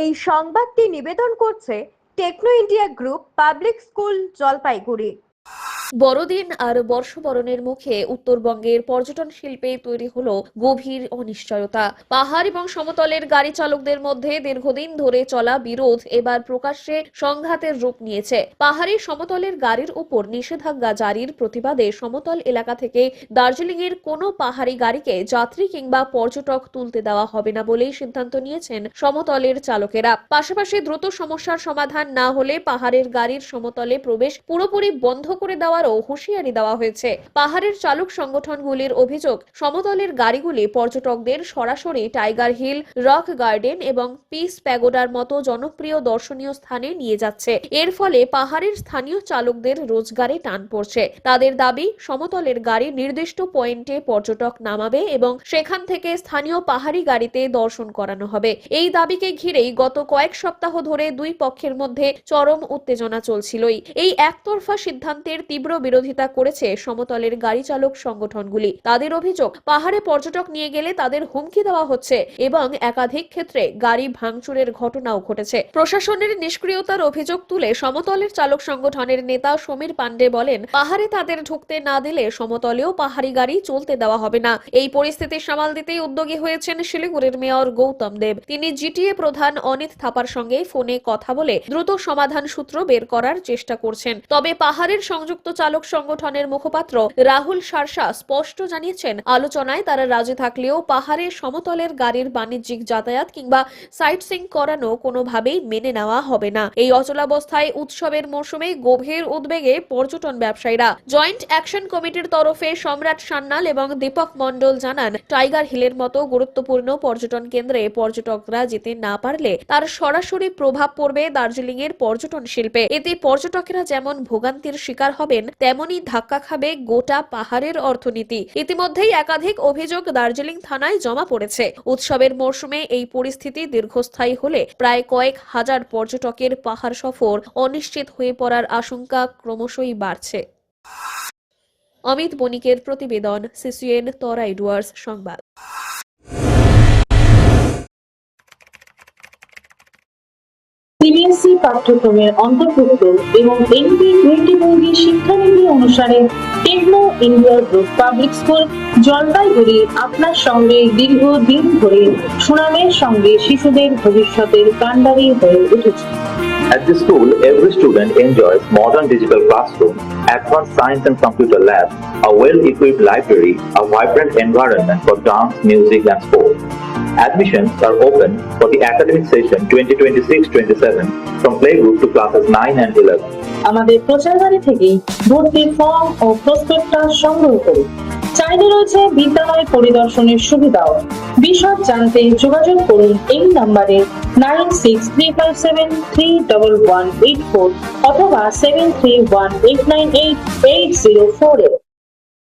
এই সংবাদটি নিবেদন করছে Techno India Group Public School Jalpaiguri. বড়দিন আর বর্ষবরণের মুখে উত্তরবঙ্গের পর্যটন শিল্পে তৈরি হলো গভীর অনিশ্চয়তা। পাহাড় এবং সমতলের গাড়ি চালকদের মধ্যে দীর্ঘদিন ধরে চলা বিরোধ এবার প্রকাশ্যে সংঘাতের রূপ নিয়েছে। পাহাড়ি সমতলের গাড়ির উপর নিষেধাজ্ঞা জারির প্রতিবাদে সমতল এলাকা থেকে দার্জিলিং এর কোনো পাহাড়ি গাড়িকে যাত্রী কিংবা পর্যটক তুলতে দেওয়া হবে না বলেই সিদ্ধান্ত নিয়েছেন সমতলের চালকেরা। পাশাপাশি দ্রুত সমস্যার সমাধান না হলে পাহাড়ের গাড়ির সমতলে প্রবেশ পুরোপুরি বন্ধ করে দেওয়ারও হুঁশিয়ারি দেওয়া হয়েছে। পাহাড়ের চালক সংগঠনগুলির অভিযোগ, সমতলের গাড়িগুলি পর্যটকদের সরাসরি টাইগার হিল, রক গার্ডেন এবং পিস প্যাগোডার মতো জনপ্রিয় দর্শনীয় স্থানে নিয়ে যাচ্ছে। এর ফলে পাহাড়ের স্থানীয় চালকদের রোজগারে টান পড়ছে। তাদের দাবি, সমতলের গাড়ি নির্দিষ্ট পয়েন্টে পর্যটক নামাবে এবং সেখান থেকে স্থানীয় পাহাড়ি গাড়িতে দর্শন করানো হবে। এই দাবিকে ঘিরেই গত কয়েক সপ্তাহ ধরে দুই পক্ষের মধ্যে চরম উত্তেজনা চলছিলই। এই একতরফা সিদ্ধান্তের তীব্র বিরোধিতা করেছে সমতলের গাড়ি চালক সংগঠনগুলি। তাদের অভিযোগ, পাহাড়ে পর্যটক নিয়ে গেলে তাদের হুমকি দেওয়া হচ্ছে এবং একাধিক ক্ষেত্রে গাড়ি ভাঙচুরের ঘটনাও ঘটেছে। প্রশাসনের নিষ্ক্রিয়তার অভিযোগ তুলে সমতলের চালক সংগঠনের নেতা সমীর পান্ডে বলেন, পাহাড়ে তাদের ঢুকতে না দিলে সমতলেও পাহাড়ি গাড়ি চলতে দেওয়া হবে না। এই পরিস্থিতি সামাল দিতেই উদ্যোগী হয়েছেন শিলিগুড়ির মেয়র গৌতম দেব। তিনি জিটিএ প্রধান অনিত থাপার সঙ্গে ফোনে কথা বলে দ্রুত সমাধান সূত্র বের করার চেষ্টা করছেন। তবে পাহাড়ের সংযুক্ত চালক সংগঠনের মুখপাত্র রাহুল সারসা স্পষ্ট জানিয়েছেন, আলোচনায় তারা রাজি থাকলেও পাহাড়ে সমতলের গাড়ির বাণিজ্যিক যাতায়াত কিংবা সাইট সিং করানো কোনোভাবেই মেনে নেওয়া হবে না। এই অচলাবস্থায় উৎসবের মৌসুমে গভীর উদ্বেগে পর্যটন ব্যবসায়ীরা। জয়েন্ট অ্যাকশন কমিটির তরফে সম্রাট সান্যাল এবং দীপক মণ্ডল জানান, টাইগার হিলের মতো গুরুত্বপূর্ণ পর্যটন কেন্দ্রে পর্যটকরা যেতে না পারলে তার সরাসরি প্রভাব পড়বে দার্জিলিং এর পর্যটন শিল্পে। এতে পর্যটকেরা যেমন ভোগান্তির শিকার হবেন, তেমনি ধাক্কা খাবে গোটা পাহাড়ের অর্থনীতি। ইতিমধ্যেই একাধিক অভিযোগ দার্জিলিং থানায় জমা পড়েছে। উৎসবের মরশুমে এই পরিস্থিতি দীর্ঘস্থায়ী হলে প্রায় কয়েক হাজার পর্যটকের পাহাড় সফর অনিশ্চিত হয়ে পড়ার আশঙ্কা ক্রমশই বাড়ছে। অমিত বণিকের প্রতিবেদন, সিসিএন তরাই ডুয়ার্স সংবাদ। সিবিএসই পাঠ্যক্রমের অন্তর্ভুক্ত এবং এনপি 2020 শিক্ষানীতি অনুসারে Techno India Group Public School Jalpaiguri আপনার সঙ্গে দীর্ঘদিন ধরে সুনামের সঙ্গে শিশুদের ভবিষ্যতের কাণ্ডারি হয়ে উঠেছে। At this school, every student enjoys modern digital classroom, advanced science and computer lab, a well-equipped library, a vibrant environment for dance, music and sport. Admissions are open for the academic session 2026-27 from playgroup to classes 9 and 11. আমাদের প্রচারবাড়ি থেকেই ভর্তির form ও prospectus সংগ্রহ করুন। চাইলে রয়েছে বিদ্যালয় পরিদর্শনের সুবিধাও। বিশদ জানতে যোগাযোগ করুন এই নম্বরে 9635731184 অথবা 7318988048।